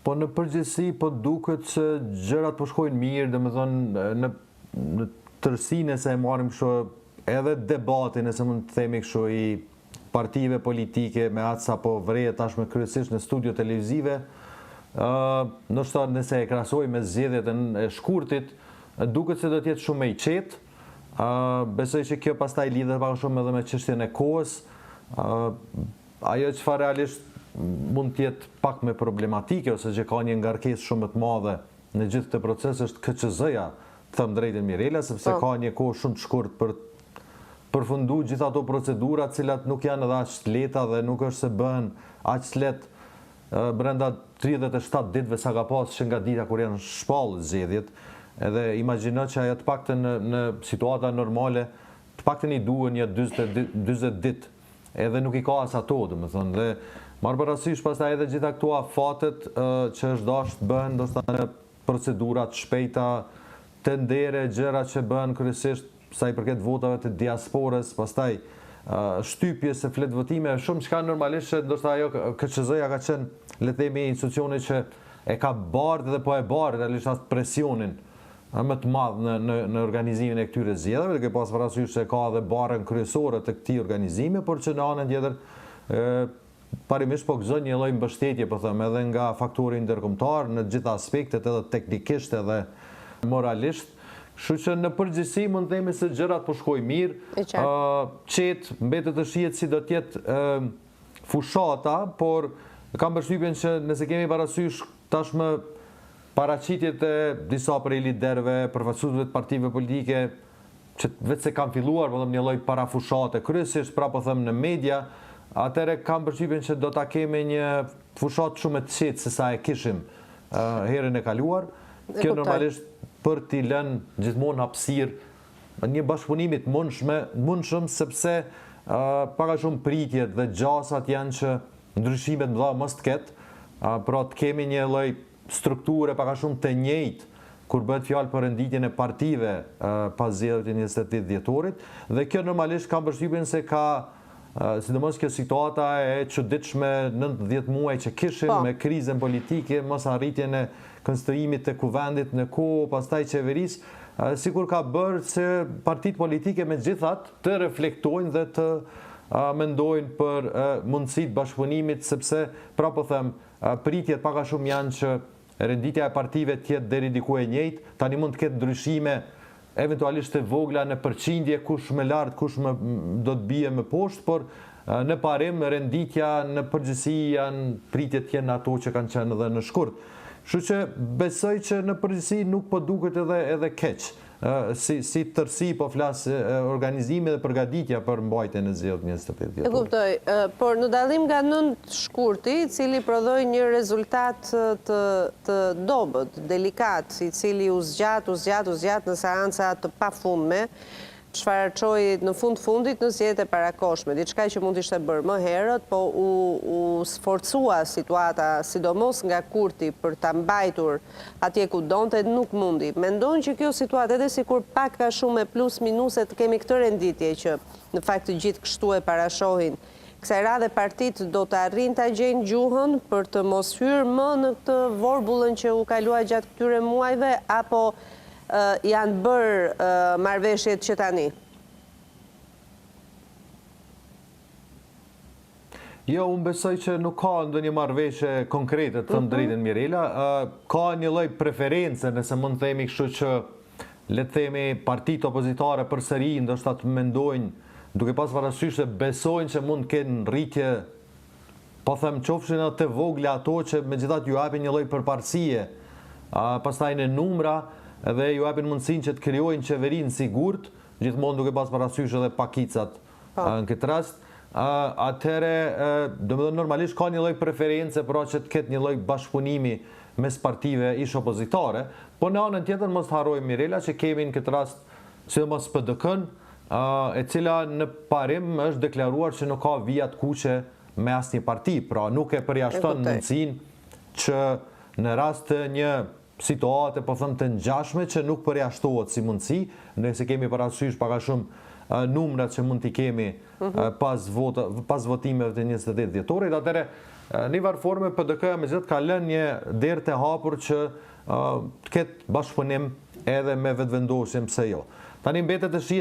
Po në përgjithësi, po duket që gjërat po shkojnë mirë, domethënë në tërësinë se e marrim kështu edhe debatin, nëse mund të themi kështu, i partive politike me atë sa po vrehet tashmë kryesisht në studio televizive, ndoshta nëse e krahasoj me zgjedhjet e shkurtit, duket se do të jetë shumë më i qetë. Besoj që kjo pastaj lidhet pak shumë edhe me çështjen e kohës. Ajo çfarë realisht mund të jetë pak me problematike ose që ka një ngarkesë shumë të madhe në gjithë këtë proces është KQZ-ja, thëmë drejtën Mirela, sepse ka një kohë shumë të shkurt për përfundu gjitha ato procedura cilat nuk janë edhe aq të lehta dhe nuk është se bëhen aq të lehtë brenda 37 ditëve sa ka pas që nga dita kur janë shpallë zgjedhjet. Edhe imagjino që ajo të paktën në situata normale të paktën i duhen një 40 ditë. Edhe nuk i ka as ato, domethënë, dhe marr parasysh pastaj edhe gjitha këto afatet që është dashur të bëhen ndoshta në procedura të shpejta, tendere, gjëra që bëhen kryesisht sa i përket votave të diasporës, pastaj shtypje se flet votime, shumë çka normalisht që ndoshta ajo KQZ-ja ka qenë le të themi institucioni që e ka bardhë dhe po e bardhë realisht atë presionin më të madh në organizimin e këtyre zgjedhjeve, duke pas parasysh se ka edhe barrën kryesore të këtij organizimi, por që në anën tjetër parimisht po gëzon një lloj mbështetje, po them, edhe nga faktori ndërkombëtar në të gjitha aspektet, edhe teknikisht edhe moralisht. Kështu që në përgjithësi mund të themi se gjërat po shkojnë mirë. Qetë mbetet të shihet si do të jetë fushata, por kam përshtypjen që nëse kemi parasysh tashmë paraqitjet e disa prej liderëve, përfaqësuesve të partive politike, që vetë se kanë filluar, po them, një lloj parafushate, kryesisht pra po them në media, atëherë kam përshtypjen që do ta kemi një fushatë shumë të qetë se sa e kishim herën e kaluar. Kjo normalisht për t'i lënë gjithmonë hapësirë një bashkëpunimi të mundshëm, sepse pak a shumë pritjet dhe gjasat janë që ndryshimet mëdha mos të ketë, pra të kemi një lloj strukture pak a shumë të njëjtë kur bëhet fjalë për renditjen e partive pas zgjedhjeve të 28 dhjetorit, dhe kjo normalisht kam përshtypjen se ka sidomos kjo situata e çuditshme 90 muaj që kishim me krizën politike, mos arritjen e konstruimit të kuvendit në kohë, pastaj qeverisë, sikur ka bërë që partitë politike megjithatë të reflektojnë dhe të mendojnë për mundësitë bashkëpunimit, sepse pra po them, pritjet pak a shumë janë që renditja e partive të jetë deri diku e njëjtë, tani mund të ketë ndryshime eventualisht të vogla në përqindje, kush më lart, kush do të bie më poshtë, por në parim renditja në përgjithësi janë pritjet janë ato që kanë qenë edhe në shkurt. Kështu që besoj që në përgjithësi nuk po duket edhe keq. Si tërsi po flas organizimi dhe përgatitja për mbajtjen e zgjedhjeve 28 dhjetor. E kuptoj, por në dallim nga 9 shkurti, i cili prodhoi një rezultat të dobët, delikat, i cili u zgjat në seanca të pafundme, shfaraqoi në fundit në zgjedhjet e parakohshme, diçka që mund të ishte bërë më herët, po u sforcua situata, sidomos nga Kurti, për ta mbajtur atje ku donte, nuk mundi. Mendon që kjo situatë, edhe sikur pak ka shumë me plus minuse të kemi këtë renditje që në fakt të gjithë kështu e parashohin, kësaj radhe partitë do të arrijnë ta gjejnë gjuhën për të mos hyrë më në këtë vorbullën që u kalua gjatë këtyre muajve, apo janë bërë marrëveshjet që tani? Jo, unë besoj që nuk ka ndonjë marrëveshje konkrete, të thëmë drejtën Mirela. Ka një lloj preferencë, nëse mund të themi kështu, që le të themi partitë opozitare përsëri ndoshta të mendojnë, duke pas parasysh se besojnë që mund të kenë rritje, po them qofshin edhe të vogla ato që megjithatë ju japin një lloj përparësie, pastaj në numra, dhe ju japin mundësinë që të krijojnë qeverinë sigurt, gjithmonë duke pas parasysh edhe pakicat në këtë rast. Atëherë, domethënë normalisht ka një lloj preferencë pra që të ketë një lloj bashkëpunimi mes partive ish opozitare, po në anën tjetër mos harrojmë Mirela që kemi në këtë rast sidomos PDK-n, e cila në parim është deklaruar që nuk ka vija të kuqe me asnjë parti, pra nuk e përjashton mundësinë që në rast të një situate, po thëmë, të ngjashme që nuk përjashtohet si mundësi, nëse kemi parasysh pak a shumë numrat që mund t'i kemi pas votimeve të 28 dhjetorit, atëherë Një varë forme PDK-ja me gjithë ka lënë një derë të hapur që të ketë bashkëpunim edhe me vetëvendosim pse jo. Tani mbetet të shihet